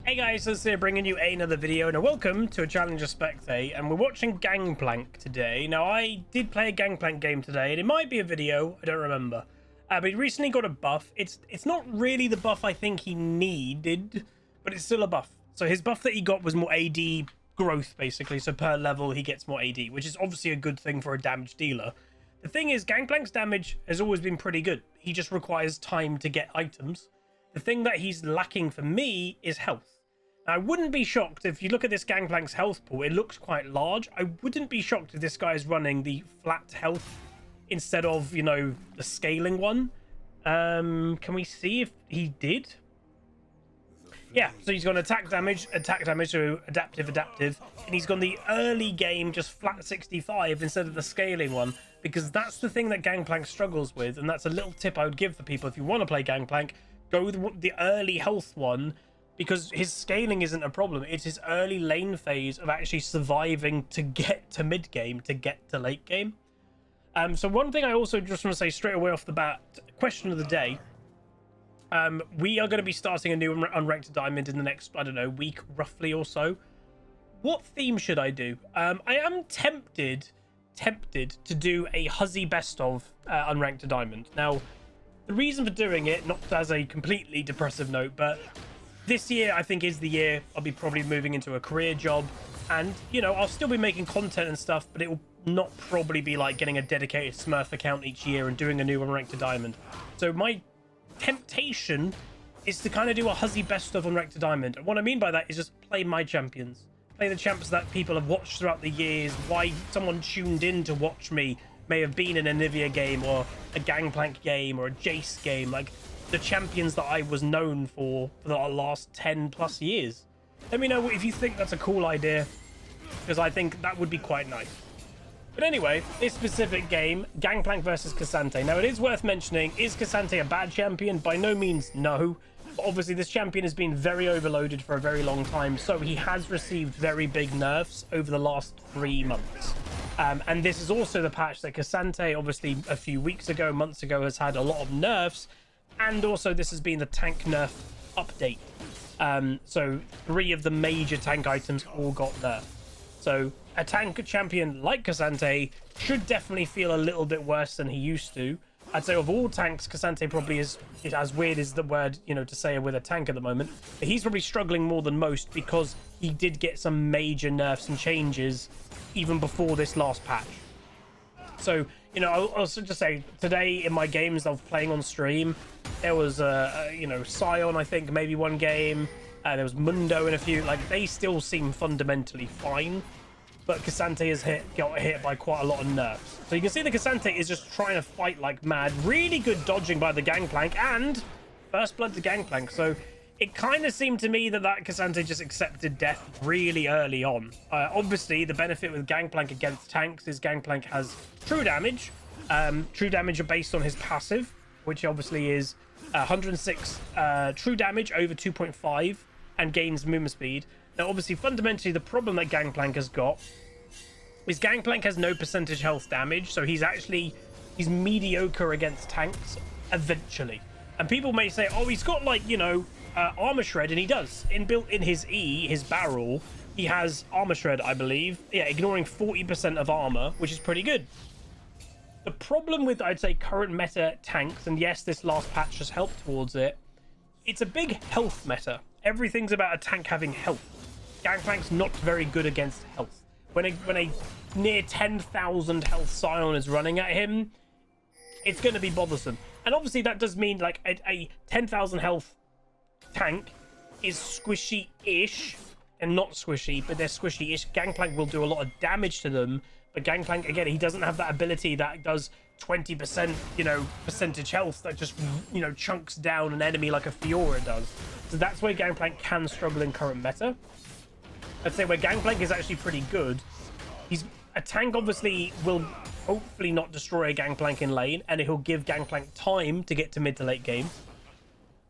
Hey guys, so here bringing you another video and welcome to a Challenger Spectate, and we're watching Gangplank today. Now I did play a Gangplank game today and it might be a video, I don't remember. But he recently got a buff. It's not really the buff I think he needed, but it's still a buff. So his buff that he got was more AD growth basically, so per level he gets more AD, which is obviously a good thing for a damage dealer. The thing is, Gangplank's damage has always been pretty good. He just requires time to get items. The thing that he's lacking for me is health. Now, I wouldn't be shocked if you look at this Gangplank's health pool, it looks quite large. I wouldn't be shocked if this guy is running the flat health instead of, you know, the scaling one. Can we see if he did? Yeah, so he's got attack damage, so adaptive, and he's gone the early game just flat 65 instead of the scaling one, because that's the thing that Gangplank struggles with, and that's a little tip I would give for people if you want to play Gangplank. Go with the early health one, because his scaling isn't a problem. It's his early lane phase of actually surviving to get to mid game, to get to late game. So one thing I also just want to say straight away off the bat, question of the day. We are going to be starting a new unranked diamond in the next, I don't know, week roughly or so. What theme should I do? I am tempted to do a Huzzy best of unranked diamond. Now, the reason for doing it, not as a completely depressive note, but this year I think is the year I'll be probably moving into a career job, and you know, I'll still be making content and stuff, but it will not probably be like getting a dedicated Smurf account each year and doing a new unranked diamond. So my temptation is to kind of do a Huzzy best of unranked diamond, and what I mean by that is just play my champions, play the champs that people have watched throughout the years. Why someone tuned in to watch me may have been in a Nivea game or a Gangplank game or a Jace game, like the champions that I was known for the last 10 plus years. Let me know if you think that's a cool idea, because I think that would be quite nice. But anyway, this specific game, Gangplank versus Ksante. Now, it is worth mentioning, is Ksante a bad champion? By no means, no. But obviously, this champion has been very overloaded for a very long time, so he has received very big nerfs over the last 3 months. And this is also the patch that Ksante, obviously, a few months ago, has had a lot of nerfs. And also, this has been the tank nerf update. So 3 of the major tank items all got nerfed. So a tank champion like Ksante should definitely feel a little bit worse than he used to. I'd say of all tanks, Ksante probably is as weird as the word, you know, to say with a tank at the moment. But he's probably struggling more than most because he did get some major nerfs and changes even before this last patch. So, you know, I'll also just say today in my games I was playing on stream, there was you know, Sion, I think, maybe one game. There was Mundo in a few. Like, they still seem fundamentally fine, but Ksante has got hit by quite a lot of nerfs. So you can see that Ksante is just trying to fight like mad. Really good dodging by the Gangplank, and first blood to Gangplank. So it kind of seemed to me that Ksante just accepted death really early on. Obviously, the benefit with Gangplank against tanks is Gangplank has true damage. True damage are based on his passive, which obviously is 106 true damage over 2.5 and gains movement speed. Now, obviously, fundamentally, the problem that Gangplank has got is Gangplank has no percentage health damage, so he's mediocre against tanks eventually. And people may say, oh, he's got, like, you know, armor shred, and he does. Inbuilt in his E, his barrel, he has armor shred, I believe. Yeah, ignoring 40% of armor, which is pretty good. The problem with, I'd say, current meta tanks, and yes, this last patch has helped towards it, it's a big health meta. Everything's about a tank having health. Gangplank's not very good against health. When a near 10,000 health Sion is running at him, it's going to be bothersome. And obviously that does mean like a 10,000 health tank is squishy-ish, and not squishy, but they're squishy-ish. Gangplank will do a lot of damage to them, but Gangplank, again, he doesn't have that ability that does 20%, you know, percentage health that just, you know, chunks down an enemy like a Fiora does. So that's where Gangplank can struggle in current meta. I'd say where Gangplank is actually pretty good, he's a tank obviously will hopefully not destroy a Gangplank in lane, and he'll give Gangplank time to get to mid to late game.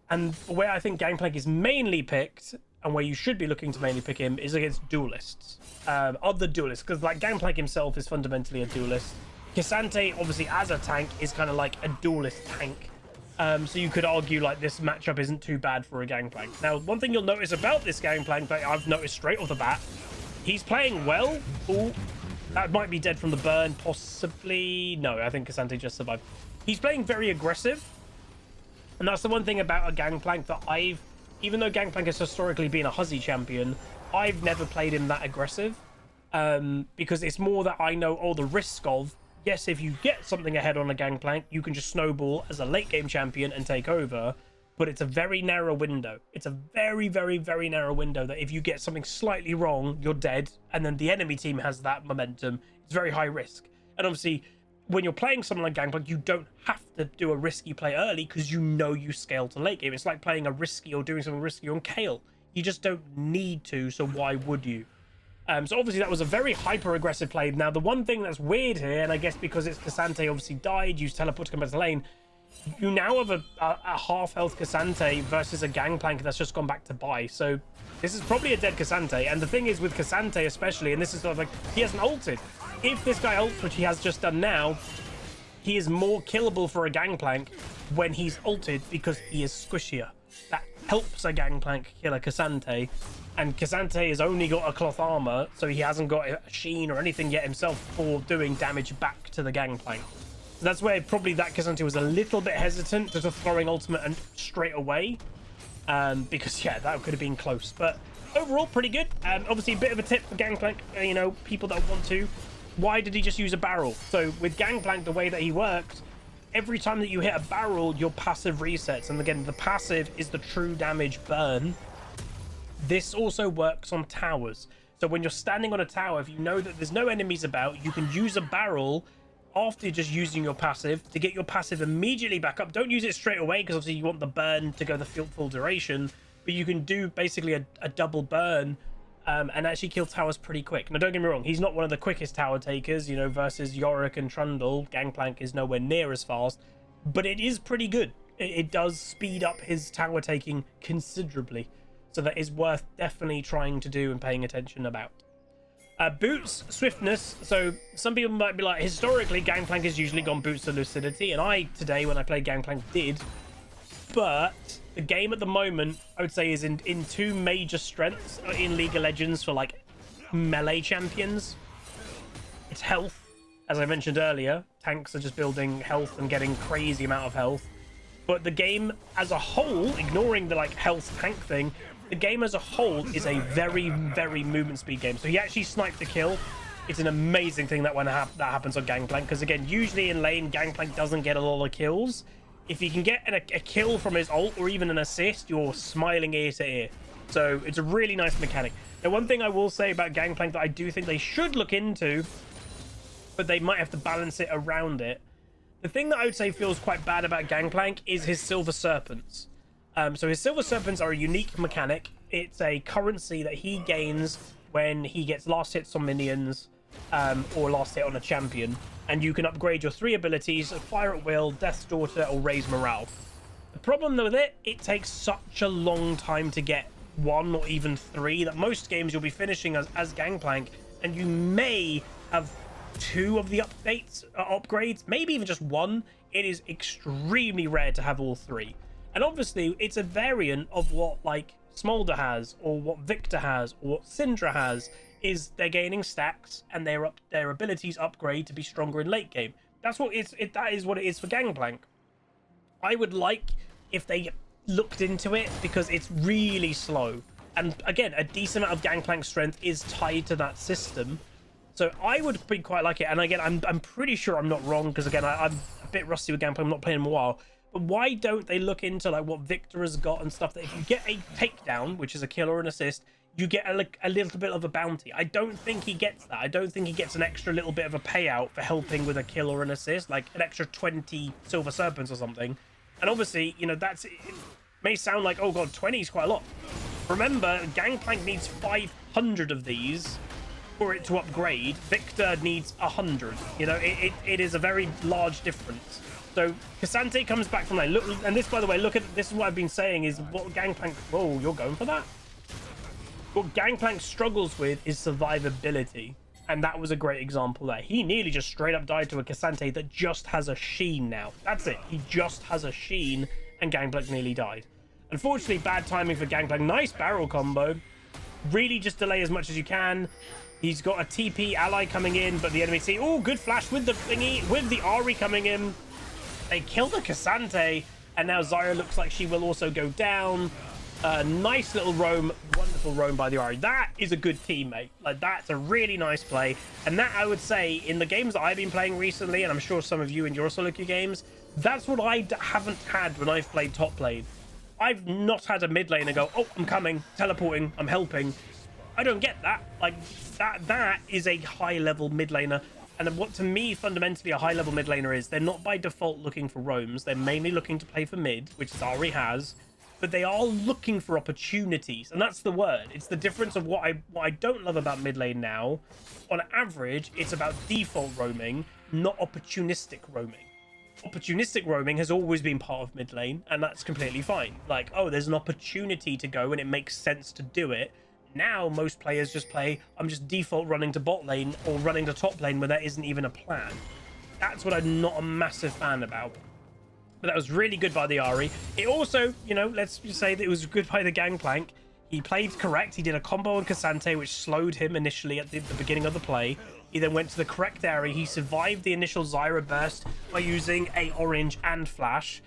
And where I think Gangplank is mainly picked, and where you should be looking to mainly pick him, is against duelists. Other duelists, because like Gangplank himself is fundamentally a duelist. Ksante, obviously as a tank, is kind of like a duelist tank. So you could argue like this matchup isn't too bad for a Gangplank. Now, one thing you'll notice about this Gangplank that I've noticed straight off the bat, he's playing well. Ooh, that might be dead from the burn, possibly. No, I think Ksante just survived. He's playing very aggressive. And that's the one thing about a Gangplank that even though Gangplank has historically been a Huzzy champion, I've never played him that aggressive. Because it's more that I know all the risk of, yes, if you get something ahead on a Gangplank, you can just snowball as a late game champion and take over. But it's a very narrow window. It's a very, very, very narrow window that if you get something slightly wrong, you're dead. And then the enemy team has that momentum. It's very high risk. And obviously, when you're playing someone like Gangplank, you don't have to do a risky play early because you know you scale to late game. It's like playing a risky or doing something risky on Kale. You just don't need to, so why would you? So obviously that was a very hyper-aggressive play. Now, the one thing that's weird here, and I guess because it's Ksante obviously died, used teleport to come back to lane, you now have a half-health Ksante versus a Gangplank that's just gone back to buy. So this is probably a dead Ksante. And the thing is with Ksante especially, and this is sort of like, he hasn't ulted. If this guy ults, which he has just done now, he is more killable for a Gangplank when he's ulted because he is squishier. That helps a Gangplank kill a Ksante. And Ksante has only got a cloth armor, so he hasn't got a sheen or anything yet himself for doing damage back to the Gangplank. So that's where probably that Ksante was a little bit hesitant to throwing ultimate and straight away. Because, yeah, that could have been close. But overall, pretty good. Obviously, a bit of a tip for Gangplank, you know, people that want to. Why did he just use a barrel? So with Gangplank, the way that he worked, every time that you hit a barrel, your passive resets. And again, the passive is the true damage burn. This also works on towers. So when you're standing on a tower, if you know that there's no enemies about, you can use a barrel after just using your passive to get your passive immediately back up. Don't use it straight away because obviously you want the burn to go the full duration, but you can do basically a double burn and actually kill towers pretty quick. Now, don't get me wrong, he's not one of the quickest tower takers, you know, versus Yorick and Trundle. Gangplank is nowhere near as fast, but it is pretty good. It does speed up his tower taking considerably. So that is worth definitely trying to do and paying attention about. Boots, swiftness. So some people might be like, historically, Gangplank has usually gone boots to lucidity. And I, today, when I played Gangplank, did. But the game at the moment, I would say, is in two major strengths in League of Legends for, like, melee champions. It's health. As I mentioned earlier, tanks are just building health and getting crazy amount of health. But the game as a whole, ignoring the, like, health tank thing, the game as a whole is a very, very movement speed game. So he actually sniped the kill. It's an amazing thing that when that happens on Gangplank. Because again, usually in lane, Gangplank doesn't get a lot of kills. If he can get a kill from his ult or even an assist, you're smiling ear to ear. So it's a really nice mechanic. Now, one thing I will say about Gangplank that I do think they should look into, but they might have to balance it around it. The thing that I would say feels quite bad about Gangplank is his Silver Serpents. So his Silver Serpents are a unique mechanic. It's a currency that he gains when he gets last hits on minions or last hit on a champion. And you can upgrade your 3 abilities, Fire at Will, Death's Daughter, or Raise Morale. The problem with it, it takes such a long time to get 1 or even 3 that most games you'll be finishing as Gangplank, and you may have 2 of the upgrades, maybe even just 1. It is extremely rare to have all 3. And obviously, it's a variant of what, like, Smolder has, or what Victor has, or what Syndra has, is they're gaining stacks, and their abilities upgrade to be stronger in late game. That is what it is for Gangplank. I would like if they looked into it, because it's really slow. And again, a decent amount of Gangplank strength is tied to that system. So I would be quite like it. And again, I'm pretty sure I'm not wrong, because again, I'm a bit rusty with Gangplank. I'm not playing in a while. But why don't they look into like what Victor has got and stuff, that if you get a takedown, which is a kill or an assist, you get a little bit of a bounty. I don't think he gets that. I don't think he gets an extra little bit of a payout for helping with a kill or an assist, like an extra 20 Silver Serpents or something. And obviously, you know, it may sound like, oh god, 20 is quite a lot. Remember, Gangplank needs 500 of these for it to upgrade. Victor needs 100. You know, it is a very large difference. So Ksante comes back from lane. Look, and this, by the way, this is what I've been saying is what Gangplank. Whoa, you're going for that. What Gangplank struggles with is survivability, And that was a great example there. He nearly just straight up died to a Ksante that just has a sheen now. That's it. He just has a sheen, and Gangplank nearly died. Unfortunately, bad timing for Gangplank. Nice barrel combo. Really just delay as much as you can. He's got a TP ally coming in, but the enemy see... Oh, good flash with the thingy, with the Ahri coming in. They kill the Ksante, and now Zyra looks like she will also go down. Nice little roam, wonderful roam by the Ahri. That is a good teammate. Like, that's a really nice play. And that, I would say, in the games that I've been playing recently, and I'm sure some of you in your solo queue games, that's what I haven't had when I've played top lane. I've not had a mid laner go, oh, I'm coming, teleporting, I'm helping. I don't get that. Like, that is a high-level mid laner. And what, to me, fundamentally, a high-level mid laner is, they're not by default looking for roams. They're mainly looking to play for mid, which Ahri has. But they are looking for opportunities, and that's the word. It's the difference of what I don't love about mid lane now. On average, it's about default roaming, not opportunistic roaming. Opportunistic roaming has always been part of mid lane, and that's completely fine. Like, oh, there's an opportunity to go, and it makes sense to do it. Now, most players just play, I'm just default running to bot lane or running to top lane where there isn't even a plan. That's what I'm not a massive fan about. But that was really good by the Ahri. It also, you know, let's just say that it was good by the Gangplank. He played correct. He did a combo on Ksante, which slowed him initially at the beginning of the play. He then went to the correct area. He survived the initial Zyra burst by using a orange and flash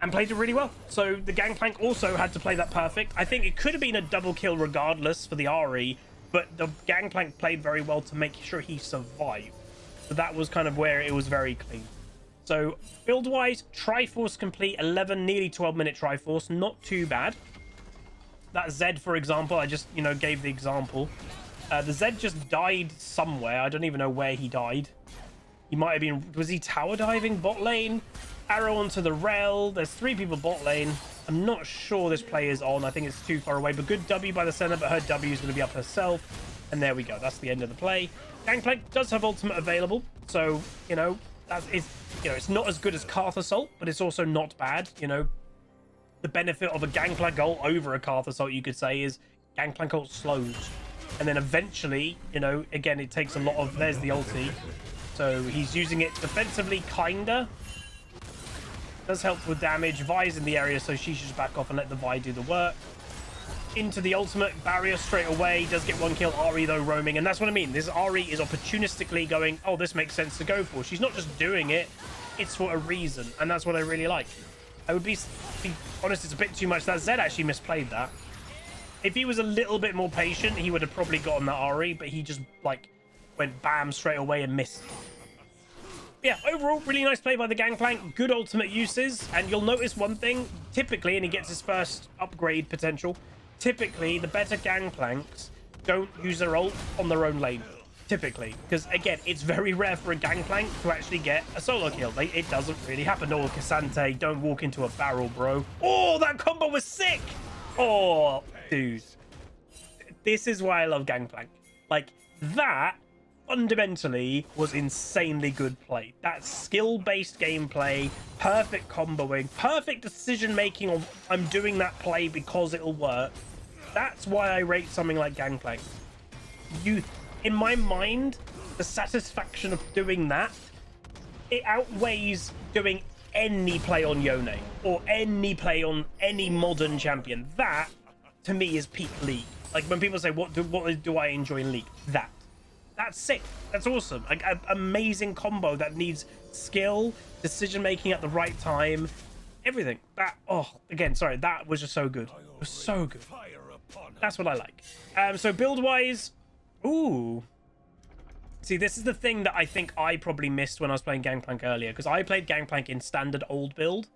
and played it really well. So the Gangplank also had to play that perfect. I think it could have been a double kill regardless for the Ahri, but the Gangplank played very well to make sure he survived. So that was kind of where it was very clean. So, build-wise, Triforce complete, 11, nearly 12-minute Triforce. Not too bad. That Zed, for example, I just, you know, gave the example. The Zed just died somewhere. I don't even know where he died. He might have been... Was he tower diving bot lane? Arrow onto the rail. There's 3 people bot lane. I'm not sure this play is on. I think it's too far away. But good W by the center, but her W is going to be up herself. And there we go. That's the end of the play. Gangplank does have ultimate available. So, you know... it's not as good as Karth Assault, but it's also not bad. You know, the benefit of a Gangplank ult over a Karth Assault, you could say, is Gangplank ult slows. And then eventually, you know, again, it takes a lot of... There's the ulti. So he's using it defensively, kinda. Does help with damage. Vi's in the area, so she should just back off and let the Vi do the work. Into the ultimate barrier straight away. Does get 1 kill. Ahri, though, roaming. And that's what I mean. This Ahri is opportunistically going, oh, this makes sense to go for. She's not just doing it. It's for a reason. And that's what I really like. I would be honest, it's a bit too much. That Zed actually misplayed that. If he was a little bit more patient, he would have probably gotten that Ahri. But he just, like, went bam straight away and missed. Yeah, overall, really nice play by the Gangplank. Good ultimate uses. And you'll notice one thing. Typically, and he gets his first upgrade potential... Typically, the better Gangplanks don't use their ult on their own lane. Typically. Because, again, it's very rare for a Gangplank to actually get a solo kill. It doesn't really happen. Oh, Ksante, don't walk into a barrel, bro. Oh, that combo was sick! Oh, dude. This is why I love Gangplank. Like, that, fundamentally, was insanely good play. That skill-based gameplay, perfect comboing, perfect decision-making of, I'm doing that play because it'll work. That's why I rate something like Gangplank. In my mind, the satisfaction of doing that, it outweighs doing any play on Yone or any play on any modern champion. That, to me, is peak League. Like, when people say, what do I enjoy in League? That's sick. That's awesome. Like, an amazing combo that needs skill, decision-making at the right time, everything. That, oh, again, sorry, that was just so good. It was so good. That's what I like. So build-wise, ooh. See, this is the thing that I think I probably missed when I was playing Gangplank earlier, because I played Gangplank in standard old build.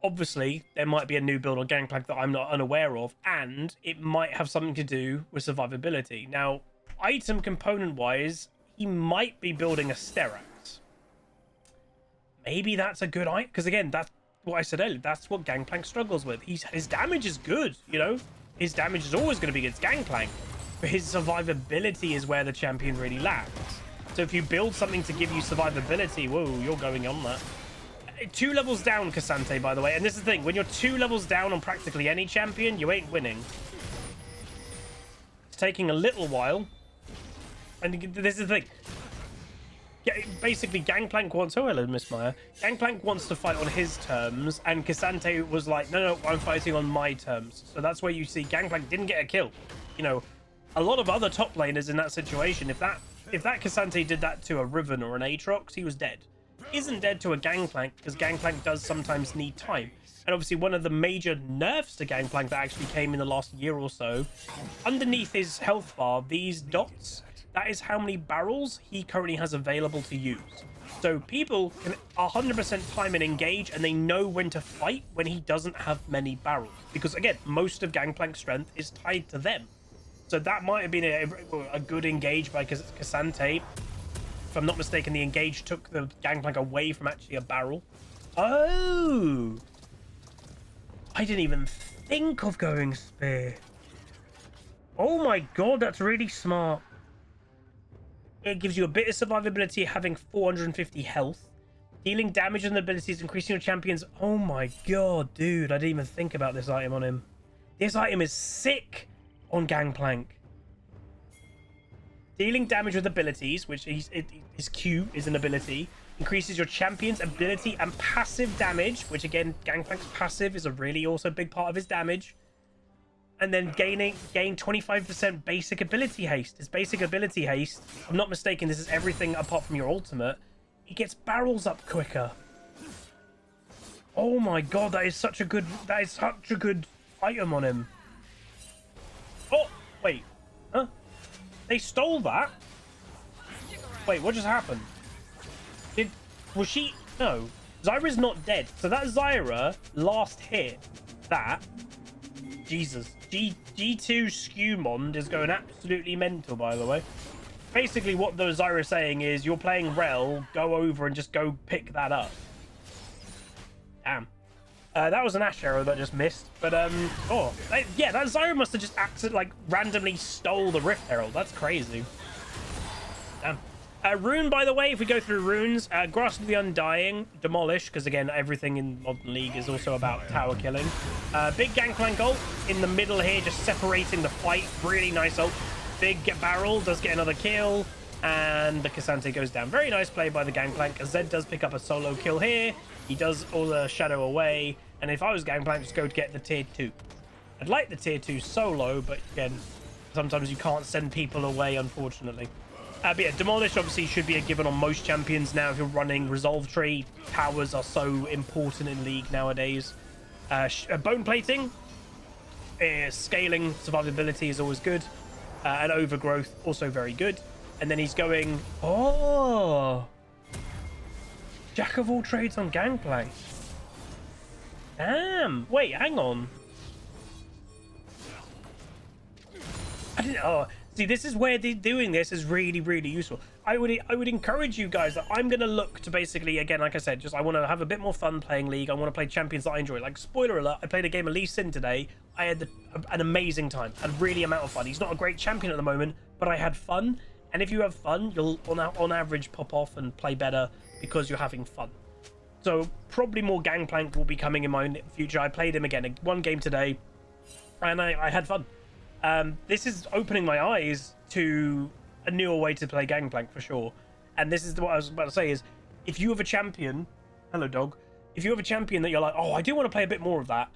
Obviously, there might be a new build on Gangplank that I'm not unaware of, and it might have something to do with survivability. Now, item component-wise, he might be building a Sterax. Maybe that's a good item, because again, that's what I said earlier. That's what Gangplank struggles with. His damage is good, you know? His damage is always going to be against Gangplank, but his survivability is where the champion really lacks. So if you build something to give you survivability, whoa, you're going on that. 2 levels down, Ksante, by the way. And this is the thing, when you're 2 levels down on practically any champion, you ain't winning. It's taking a little while. And this is the thing. Yeah, basically, Gangplank wants... Oh, hello, Miss Maya. Gangplank wants to fight on his terms, and Ksante was like, no, I'm fighting on my terms. So that's where you see Gangplank didn't get a kill. You know, a lot of other top laners in that situation, if that Ksante did that to a Riven or an Aatrox, he was dead. He isn't dead to a Gangplank, because Gangplank does sometimes need time. And obviously, one of the major nerfs to Gangplank that actually came in the last year or so, underneath his health bar, these dots... That is how many barrels he currently has available to use. So people can 100% time and engage, and they know when to fight when he doesn't have many barrels. Because again, most of Gangplank's strength is tied to them. So that might have been a good engage by Ksante. If I'm not mistaken, the engage took the Gangplank away from actually a barrel. Oh! I didn't even think of going spear. Oh my god, that's really smart. It gives you a bit of survivability, having 450 health. Dealing damage and abilities, increasing your champions. Oh my god, dude. I didn't even think about this item on him. This item is sick on Gangplank. Dealing damage with abilities, which his Q is an ability. Increases your champion's ability and passive damage, which again, Gangplank's passive is a really also big part of his damage. And then gain 25% basic ability haste. His basic ability haste, if I'm not mistaken, this is everything apart from your ultimate. He gets barrels up quicker. Oh my god, that is such a good item on him. Oh, wait. Huh? They stole that? Wait, what just happened? Was she? No. Zyra's not dead. So that Zyra last hit that. Jesus. G2 Skewmond is going absolutely mental, by the way. Basically, what the Zyra is saying is, you're playing Rel, go over and just go pick that up. Damn. That was an Ash arrow that just missed. But, yeah, that Zyra must have just randomly stole the Rift Herald. That's crazy. Damn. Rune, by the way, if we go through runes, Grasp of the Undying, Demolish, because again, everything in Modern League is also about tower killing. Big Gangplank ult in the middle here, just separating the fight. Really nice ult. Big barrel does get another kill, and the Ksante goes down. Very nice play by the Gangplank. Zed does pick up a solo kill here. He does all the shadow away, and if I was Gangplank, just go to get the tier 2. I'd like the tier 2 solo, but again, sometimes you can't send people away, unfortunately. But yeah, Demolish obviously should be a given on most champions now if you're running Resolve Tree. Towers are so important in League nowadays. Bone Plating, scaling, survivability is always good. And Overgrowth, also very good. And then he's going... Oh! Jack of all trades on Gangplank. Damn! Wait, hang on. I didn't... Oh... See, this is where doing this is really, really useful. I would encourage you guys that I'm going to look to basically, again, like I said, just I want to have a bit more fun playing League. I want to play champions that I enjoy. Like, spoiler alert, I played a game of Lee Sin today. I had an amazing time. I had really amount of fun. He's not a great champion at the moment, but I had fun. And if you have fun, you'll, on average, pop off and play better because you're having fun. So, probably more Gangplank will be coming in my future. I played him again, one game today, and I had fun. This is opening my eyes to a newer way to play Gangplank for sure. And this is what I was about to say is, if you have a champion, hello dog, if you have a champion that you're like, oh, I do want to play a bit more of that,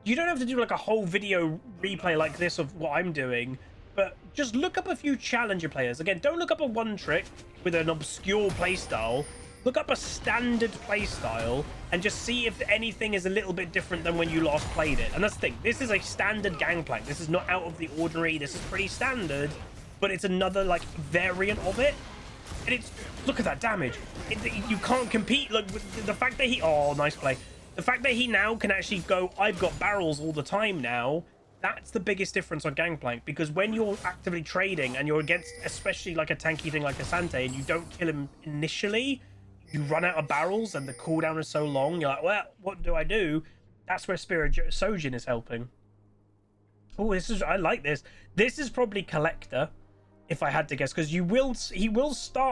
you don't have to do like a whole video replay like this of what I'm doing, but just look up a few challenger players. Again, don't look up a one trick with an obscure playstyle. Look up a standard playstyle and just see if anything is a little bit different than when you last played it. And that's the thing. This is a standard Gangplank. This is not out of the ordinary. This is pretty standard, but it's another like variant of it. And it's, look at that damage. You can't compete. Look, with the fact that he, oh, nice play. The fact that he now can actually go, I've got barrels all the time now. That's the biggest difference on Gangplank, because when you're actively trading and you're against, especially like a tanky thing like Ksante, and you don't kill him initially, you run out of barrels and the cooldown is so long, you're like, well, what do I do? That's where Spirit Shojin is helping. Oh, I like this. This is probably Collector, if I had to guess, because he will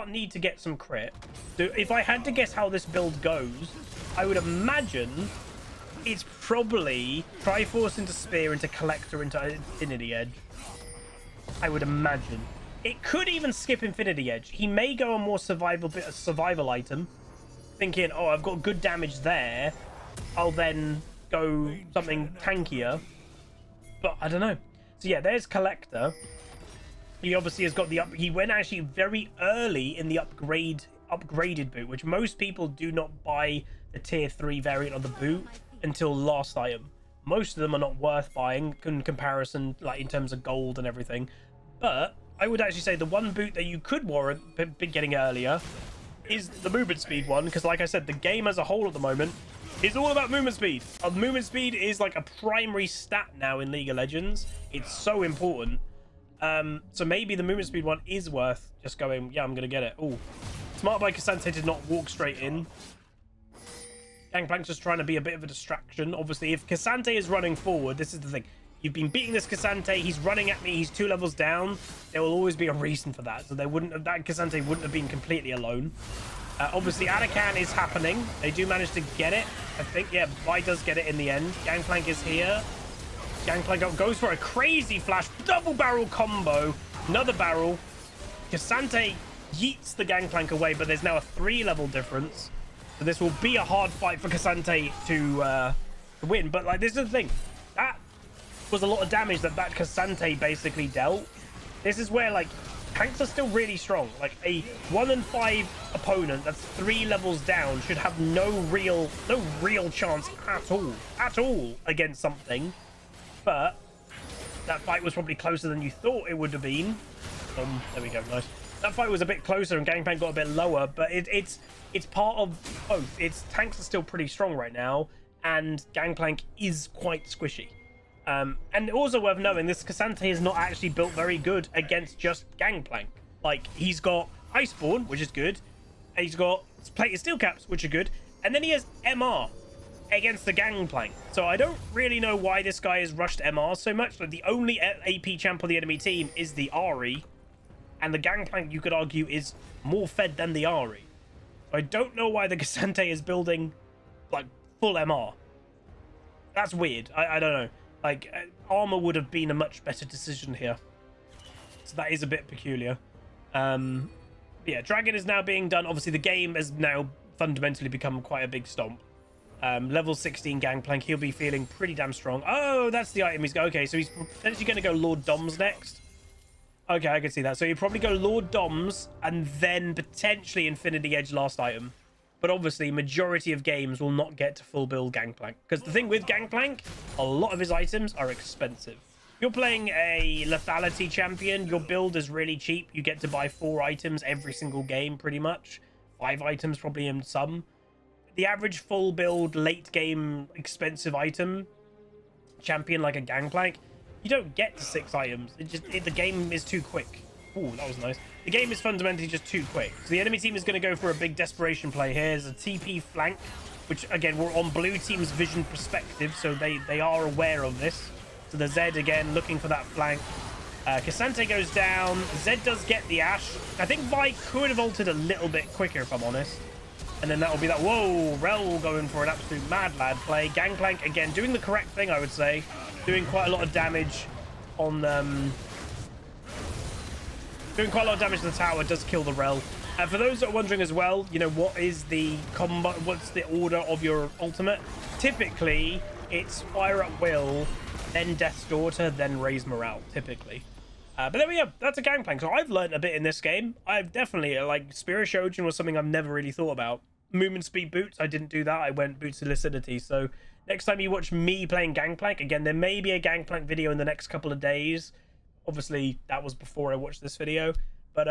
need to get some crit. So if I had to guess how this build goes, I would imagine it's probably Triforce into Spear into Collector into Infinity Edge. I would imagine. It could even skip Infinity Edge. He may go a more survival item, thinking, oh, I've got good damage there. I'll then go something tankier. But I don't know. So yeah, there's Collector. He obviously has got the up. He went actually very early in the upgraded boot, which most people do not buy the tier 3 variant of the boot until last item. Most of them are not worth buying in comparison, like in terms of gold and everything. But I would actually say the one boot that you could warrant getting earlier is the movement speed one, because like I said, the game as a whole at the moment is all about movement speed. Movement speed is like a primary stat now in League of Legends. It's so important. So maybe the movement speed one is worth just going, yeah, I'm gonna get it. Oh, smart by Ksante did not walk straight in. Gangplank's just trying to be a bit of a distraction. Obviously, if Ksante is running forward, this is the thing. You've been beating this Ksante, he's running at me, he's 2 levels down. There will always be a reason for that. So they wouldn't have, that Ksante wouldn't have been completely alone. Obviously, Atakan is happening. They do manage to get it. I think, yeah, Vi does get it in the end. Gangplank is here. Gangplank goes for a crazy flash. Double barrel combo. Another barrel. Ksante yeets the Gangplank away, but there's now a 3-level difference. So this will be a hard fight for Ksante to win. But, like, this is the thing. That was a lot of damage that Ksante basically dealt. This is where, like, tanks are still really strong. Like, a 1 in 5 opponent that's 3 levels down should have no real chance at all against something. But that fight was probably closer than you thought it would have been. There we go, nice. That fight was a bit closer and Gangplank got a bit lower, but it's part of both. Its tanks are still pretty strong right now, and Gangplank is quite squishy. And also worth knowing, this Ksante is not actually built very good against just Gangplank. Like, he's got Iceborne, which is good. And he's got Plated Steel Caps, which are good. And then he has MR against the Gangplank. So I don't really know why this guy has rushed MR so much. Like, the only AP champ on the enemy team is the Ahri. And the Gangplank, you could argue, is more fed than the Ahri. So I don't know why the Ksante is building, like, full MR. That's weird. I don't know. Like, armor would have been a much better decision here. So that is a bit peculiar. Yeah, Dragon is now being done. Obviously, the game has now fundamentally become quite a big stomp. Level 16 Gangplank, he'll be feeling pretty damn strong. Oh, that's the item he's got. Okay, so he's potentially going to go Lord Doms next. Okay, I can see that. So he'll probably go Lord Doms and then potentially Infinity Edge last item. But obviously, majority of games will not get to full build Gangplank. Because the thing with Gangplank, a lot of his items are expensive. If you're playing a lethality champion, your build is really cheap. You get to buy 4 items every single game, pretty much. 5 items probably in some. The average full build, late game, expensive item champion like a Gangplank, you don't get to 6 items. The game is too quick. Ooh, that was nice. The game is fundamentally just too quick. So the enemy team is going to go for a big desperation play here. There's a TP flank, which, again, we're on blue team's vision perspective, so they are aware of this. So the Zed, again, looking for that flank. Ksante goes down. Zed does get the Ash. I think Vi could have ulted a little bit quicker, if I'm honest. And then that will be that. Whoa, Rel going for an absolute mad lad play. Gangplank, again, doing the correct thing, I would say. Doing quite a lot of damage on... doing quite a lot of damage to the tower, does kill the Rel. For those that are wondering as well, you know, what is the combo, what's the order of your ultimate? Typically, it's Fire at Will, then Death's Daughter, then Raise Morale, typically. But there we go. That's a Gangplank. So I've learned a bit in this game. I've definitely, like, Spirit Shojin was something I've never really thought about. Movement speed boots, I didn't do that. I went boots to Lucidity. So next time you watch me playing Gangplank, again, there may be a Gangplank video in the next couple of days. Obviously, that was before I watched this video. But,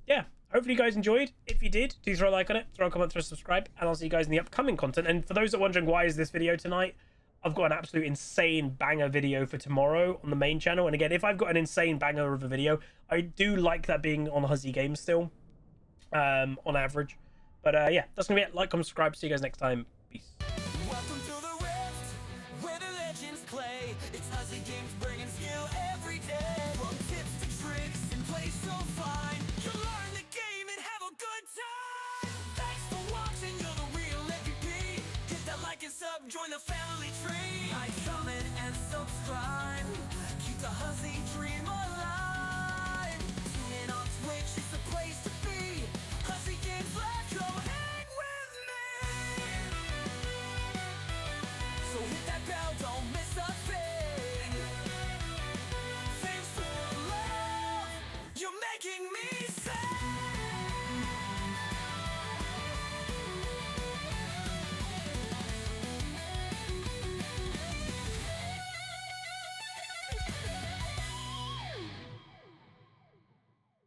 yeah. Hopefully you guys enjoyed. If you did, do throw a like on it, throw a comment, throw a subscribe, and I'll see you guys in the upcoming content. And for those that are wondering why is this video tonight, I've got an absolute insane banger video for tomorrow on the main channel. And again, if I've got an insane banger of a video, I do like that being on Huzzy Games still, on average. But yeah, that's going to be it. Like, comment, subscribe. See you guys next time. Peace. Welcome to the Rift, where the legends play. It's Huzzy Games bringing skill every day. From tips to tricks and play so fine. You'll learn the game and have a good time. Thanks for watching, you're the real MVP. Hit that like and sub, join the family tree. Like, comment, and subscribe. Keep the Huzzy dream alive.